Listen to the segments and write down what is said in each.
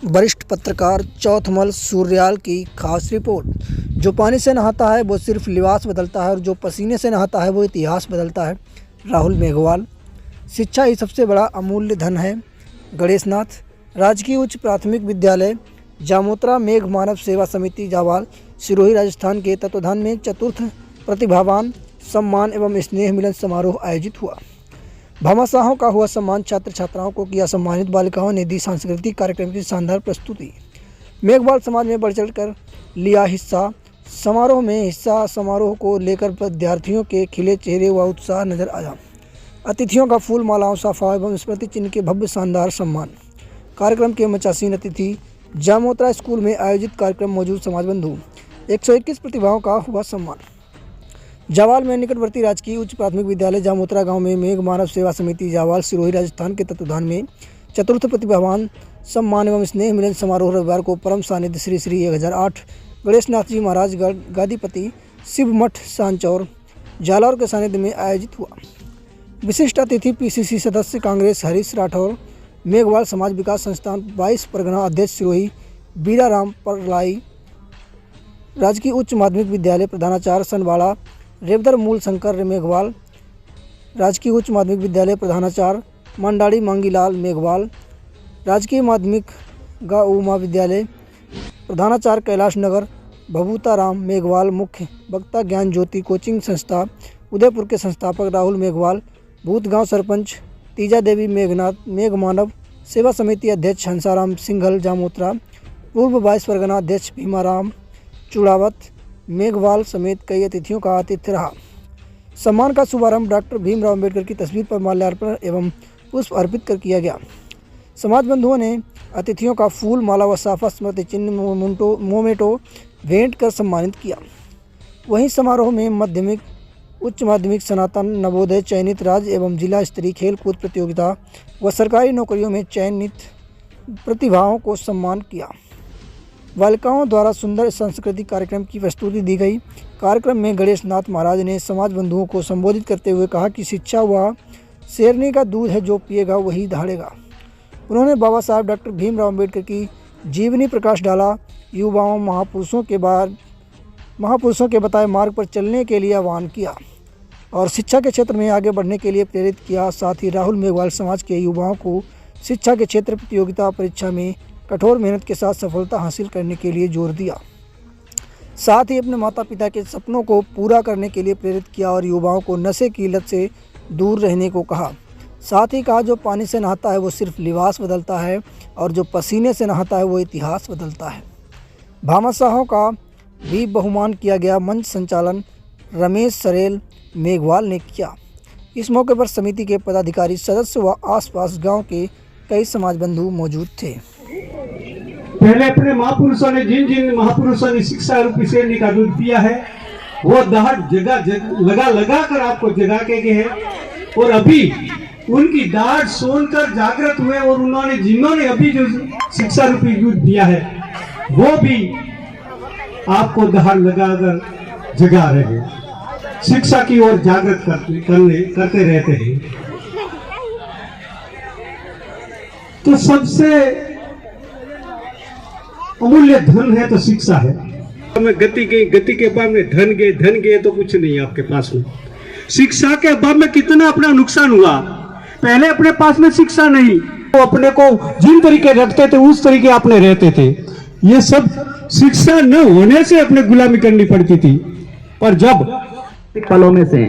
वरिष्ठ पत्रकार चौथमल सूर्याल की खास रिपोर्ट। जो पानी से नहाता है वो सिर्फ लिबास बदलता है और जो पसीने से नहाता है वो इतिहास बदलता है। राहुल मेघवाल। शिक्षा ही सबसे बड़ा अमूल्य धन है। गणेश नाथ। राजकीय उच्च प्राथमिक विद्यालय जामोत्रा मेघ मानव सेवा समिति जावाल सिरोही राजस्थान के तत्वाधान में चतुर्थ प्रतिभावान सम्मान एवं स्नेह मिलन समारोह आयोजित हुआ। भामाशाहों का हुआ सम्मान। छात्र छात्राओं को किया सम्मानित। बालिकाओं ने दी सांस्कृतिक कार्यक्रम की शानदार प्रस्तुति। मेघवाल समाज में बढ़ चढ़ कर लिया हिस्सा। समारोह को लेकर विद्यार्थियों के खिले चेहरे व उत्साह नजर आया। अतिथियों का फूल मालाओं साफा एवं स्मृति चिन्ह के भव्य शानदार सम्मान। कार्यक्रम के मचासीन अतिथि। जामोत्रा स्कूल में आयोजित कार्यक्रम मौजूद समाज बंधु। 121 प्रतिभाओं का हुआ सम्मान। जावाल में निकटवर्ती राजकीय उच्च प्राथमिक विद्यालय जामोत्रा गांव में मेघ मानव सेवा समिति जावाल सिरोही राजस्थान के तत्वाधान में चतुर्थ प्रतिभावान सम्मान एवं स्नेह मिलन समारोह रविवार को परम सानिध्य श्री श्री 1008 गणेश नाथ जी महाराज गादीपति शिव मठ सांचौर जालौर के सानिध्य में आयोजित हुआ। विशिष्ट अतिथि पीसीसी सदस्य कांग्रेस हरीश राठौर। मेघवाल समाज विकास संस्थान 22 परगना अध्यक्ष सिरोही बीराराम परलाई। राजकीय उच्च माध्यमिक विद्यालय प्रधानाचार्य सनवाड़ा रेवदर मूल शंकर मेघवाल। राजकीय उच्च माध्यमिक विद्यालय प्रधानाचार्य मंडाड़ी मांगीलाल मेघवाल। राजकीय माध्यमिक गाँव महाविद्यालय प्रधानाचार्य कैलाश नगर भभूताराम मेघवाल। मुख्य वक्ता ज्ञान ज्योति कोचिंग संस्था उदयपुर के संस्थापक राहुल मेघवाल। भूतगांव सरपंच तीजा देवी मेघनाथ। मेघ मानव सेवा समिति अध्यक्ष हंसाराम सिंघल जामोत्रा। पूर्व 22 परगना अध्यक्ष भीमाराम चुड़ावत मेघवाल समेत कई अतिथियों का आतिथ्य रहा। सम्मान का शुभारंभ डॉक्टर भीमराव अम्बेडकर की तस्वीर पर माल्यार्पण एवं पुष्प अर्पित कर किया गया। समाज बंधुओं ने अतिथियों का फूल माला व साफा स्मृति चिन्ह मोमेटो भेंट कर सम्मानित किया। वहीं समारोह में माध्यमिक उच्च माध्यमिक सनातन नवोदय चयनित राज्य एवं जिला स्तरीय खेल कूद प्रतियोगिता व सरकारी नौकरियों में चयनित प्रतिभाओं को सम्मान किया। बालिकाओं द्वारा सुंदर सांस्कृतिक कार्यक्रम की प्रस्तुति दी गई। कार्यक्रम में गणेश नाथ महाराज ने समाज बंधुओं को संबोधित करते हुए कहा कि शिक्षा वह शेरनी का दूध है, जो पिएगा वही दहाड़ेगा। उन्होंने बाबा साहब डॉक्टर भीमराव अम्बेडकर की जीवनी प्रकाश डाला। युवाओं महापुरुषों के बताए मार्ग पर चलने के लिए आह्वान किया और शिक्षा के क्षेत्र में आगे बढ़ने के लिए प्रेरित किया। साथ ही राहुल मेघवाल समाज के युवाओं को शिक्षा के क्षेत्र प्रतियोगिता परीक्षा में कठोर मेहनत के साथ सफलता हासिल करने के लिए जोर दिया। साथ ही अपने माता पिता के सपनों को पूरा करने के लिए प्रेरित किया और युवाओं को नशे की लत से दूर रहने को कहा। साथ ही कहा, जो पानी से नहाता है वो सिर्फ लिबास बदलता है और जो पसीने से नहाता है वो इतिहास बदलता है। भामाशाहों का भी बहुमान किया गया। मंच संचालन रमेश सरेल मेघवाल ने किया। इस मौके पर समिति के पदाधिकारी सदस्य व आसपास गांव के कई समाज बंधु मौजूद थे। पहले अपने महापुरुषों ने जिन महापुरुषों ने शिक्षा रूपी शेरनी का दूध पिया है वो दहाड़ लगा कर आपको जगा के गए हैं और अभी उनकी दाढ़ सुनकर जागृत हुए और जिन्होंने अभी जो शिक्षा रूपी दूध पिया है वो भी आपको दहाड़ लगाकर जगा रहे हैं, शिक्षा की ओर जागृत करते रहते हैं। तो सबसे अमूल्य धन है तो शिक्षा है। में गति गई, गति के बाद में धन गए तो कुछ नहीं आपके पास में। शिक्षा के अभाव में कितना अपना नुकसान हुआ। पहले अपने पास में शिक्षा नहीं, तो अपने को जिन तरीके रखते थे उस तरीके अपने रहते थे। ये सब शिक्षा न होने से अपने गुलामी करनी पड़ती थी। पर जब पलों में से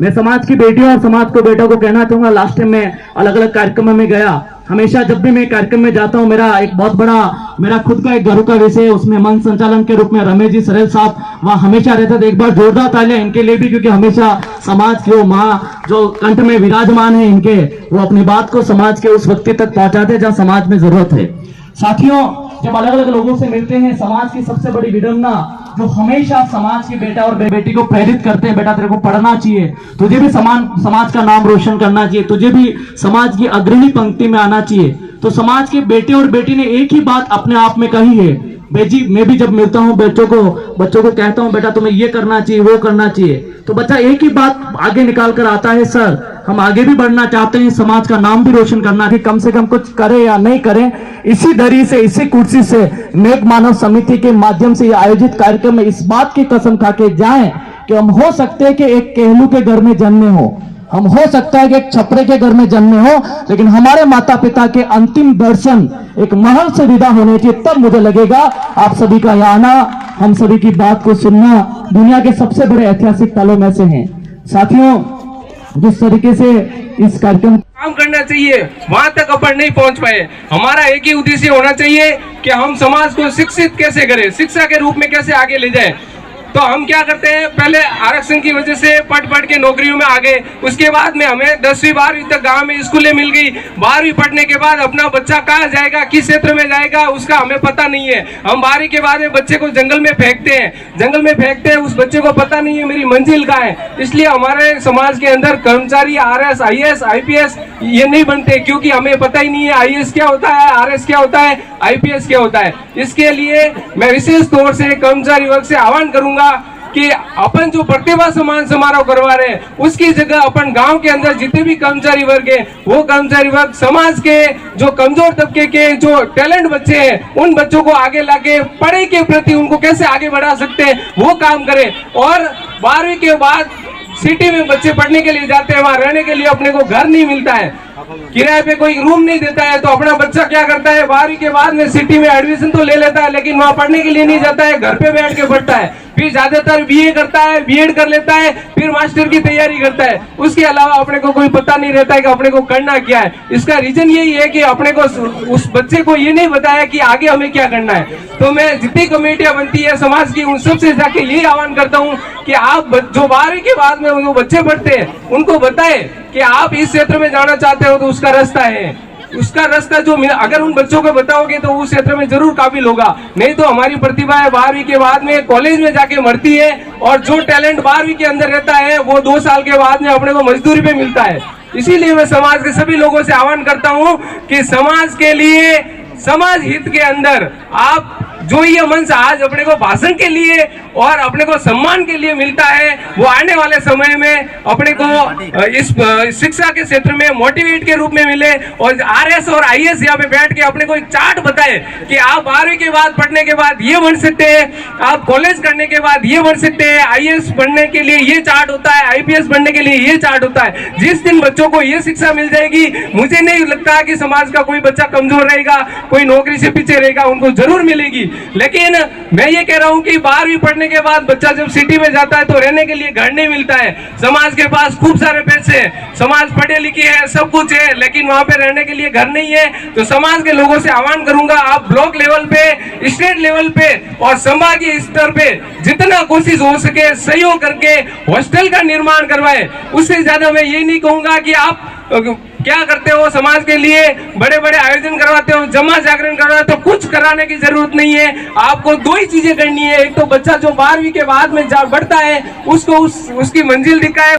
मैं समाज की बेटियों और समाज को बेटों को कहना चाहूंगा, लास्ट टाइम मैं अलग अलग कार्यक्रमों में गया, हमेशा जब भी मैं कार्यक्रम में जाता हूं मेरा एक बहुत बड़ा मेरा खुद का एक घरों का विषय है, उसमें मंच संचालन के रूप में रमेश जी सरेल साहब वहां हमेशा रहता था। एक बार जोरदार तालियां इनके लिए भी, क्योंकि हमेशा समाज की वो माँ जो कंठ में विराजमान है इनके, वो अपनी बात को समाज के उस व्यक्ति तक पहुंचाते जहां समाज में जरूरत है। साथियों, जब अलग अलग लोगों से मिलते हैं, समाज की सबसे बड़ी विडंबना जो हमेशा समाज के बेटा और बेटी को प्रेरित करते हैं, बेटा तेरे को पढ़ना चाहिए, तुझे भी समाज का नाम रोशन करना चाहिए, तुझे भी समाज की अग्रणी पंक्ति में आना चाहिए। तो समाज के बेटे और बेटी ने एक ही बात अपने आप में कही है, मैं भी जब मिलता हूँ बच्चों को कहता हूँ बेटा तुम्हें ये करना चाहिए, वो करना चाहिए, तो बच्चा एक ही बात आगे निकाल कर आता है, सर हम आगे भी बढ़ना चाहते हैं, समाज का नाम भी रोशन करना है, कम से कम कुछ करें या नहीं करें, इसी दरी से, इसी कुर्सी से नेक मानव समिति के माध्यम से आयोजित कार्यक्रम में इस बात की कसम खा के जाएं कि हम हो सकते हैं कि एक कहलू के घर में जन्मे हो, हम हो सकता है कि एक छपरे के घर में जन्मे हो, लेकिन हमारे माता पिता के अंतिम दर्शन एक महल से विदा होने चाहिए, तब मुझे लगेगा आप सभी का यहाँ आना, हम सभी की बात को सुनना दुनिया के सबसे बड़े ऐतिहासिक पलों में से हैं। साथियों, जिस तरीके से इस कार्यक्रम काम करना चाहिए वहां तक अपन नहीं पहुंच पाए। हमारा एक ही उद्देश्य होना चाहिए कि हम समाज को शिक्षित कैसे करें, शिक्षा के रूप में कैसे आगे ले जाएं। तो हम क्या करते हैं, पहले आरक्षण की वजह से पढ़ के नौकरियों में आ गए, उसके बाद में हमें 10वीं 12वीं तक गांव में स्कूलें मिल गई, 12वीं पढ़ने के बाद अपना बच्चा कहाँ जाएगा, किस क्षेत्र में जाएगा उसका हमें पता नहीं है। हम 12वीं के बाद में बच्चे को जंगल में फेंकते हैं, उस बच्चे को पता नहीं है मेरी मंजिल कहाँ है। इसलिए हमारे समाज के अंदर कर्मचारी RS IAS IPS ये नहीं बनते, क्योंकि हमें पता ही नहीं है IAS क्या होता है, RS क्या होता है, IPS क्या होता है। इसके लिए मैं विशेष तौर से कर्मचारी वर्ग से आह्वान करूंगा कि अपन जो प्रतिभा सम्मान समारोह करवा रहे हैं उसकी जगह अपन गांव के अंदर जितने भी कर्मचारी वर्ग है, वो कर्मचारी वर्ग समाज के जो कमजोर तबके के जो टैलेंट बच्चे हैं उन बच्चों को आगे लाके पढ़ाई के प्रति उनको कैसे आगे बढ़ा सकते हैं वो काम करें। और 12वीं के बाद सिटी में बच्चे पढ़ने के लिए जाते हैं, वहां रहने के लिए अपने को घर नहीं मिलता है, किराए पे कोई रूम नहीं देता है, तो अपना बच्चा क्या करता है 12वीं के बाद में सिटी में एडमिशन तो ले लेता है, लेकिन वहां पढ़ने के लिए नहीं जाता है, घर पे बैठ के पढ़ता है, फिर ज्यादातर BA करता है, B.Ed कर लेता है, फिर मास्टर की तैयारी करता है। उसके अलावा अपने को कोई पता नहीं रहता है कि अपने को करना क्या है। इसका रीजन यही है कि अपने को उस बच्चे को ये नहीं बताया कि आगे हमें क्या करना है। तो मैं जितनी कमेटियां बनती है समाज की उन सबसे जाके यही आह्वान करता हूँ कि आप जो 12वीं के बाद में जो बच्चे पढ़ते हैं उनको बताए कि आप इस क्षेत्र में जाना चाहते हो तो उसका रास्ता है, उसका रास्ता जो अगर उन बच्चों को बताओगे तो उस क्षेत्र में जरूर काबिल होगा। नहीं तो हमारी प्रतिभा है 12वीं के बाद में कॉलेज में जाके मरती है, और जो टैलेंट 12वीं के अंदर रहता है वो 2 साल के बाद में अपने को मजदूरी पे मिलता है। इसीलिए मैं समाज के सभी लोगों से आह्वान करता हूँ कि समाज के लिए, समाज हित के अंदर आप जो ये मंच आज अपने को भाषण के लिए और अपने को सम्मान के लिए मिलता है, वो आने वाले समय में अपने को इस शिक्षा के क्षेत्र में मोटिवेट के रूप में मिले, और RS और IAS यहाँ पे बैठ के अपने को एक चार्ट बताए कि आप 12वीं के बाद पढ़ने के बाद ये बन सकते हैं, आप कॉलेज करने के बाद ये बन सकते हैं, IAS पढ़ने के लिए ये चार्ट होता है, IPS पढ़ने के लिए ये चार्ट होता है। जिस दिन बच्चों को ये शिक्षा मिल जाएगी, मुझे नहीं लगता कि समाज का कोई बच्चा कमजोर रहेगा, कोई नौकरी से पीछे रहेगा, उनको जरूर मिलेगी। लेकिन मैं ये कह रहा हूँ कि 12वीं पढ़ने के बाद बच्चा जब सिटी में जाता है तो रहने के लिए घर नहीं मिलता है। समाज के पास खूब सारे पैसे हैं, समाज पढ़े लिखे है, सब कुछ है, लेकिन वहां पे रहने के लिए घर नहीं है। तो समाज के लोगों से आह्वान करूंगा, आप ब्लॉक लेवल पे, स्टेट लेवल पे और संभागीय स्तर पे जितना कोशिश हो सके सहयोग करके हॉस्टल का निर्माण करवाए। उससे ज्यादा मैं ये नहीं कहूंगा कि आप क्या करते हो, समाज के लिए बड़े बड़े आयोजन करवाते हो, जमा जागरण करवाते हो, कुछ कराने की जरूरत नहीं है। आपको 2 ही चीजें करनी है, एक तो बच्चा जो 12वीं के बाद में बढ़ता है उसको उसकी मंजिल दिखाए।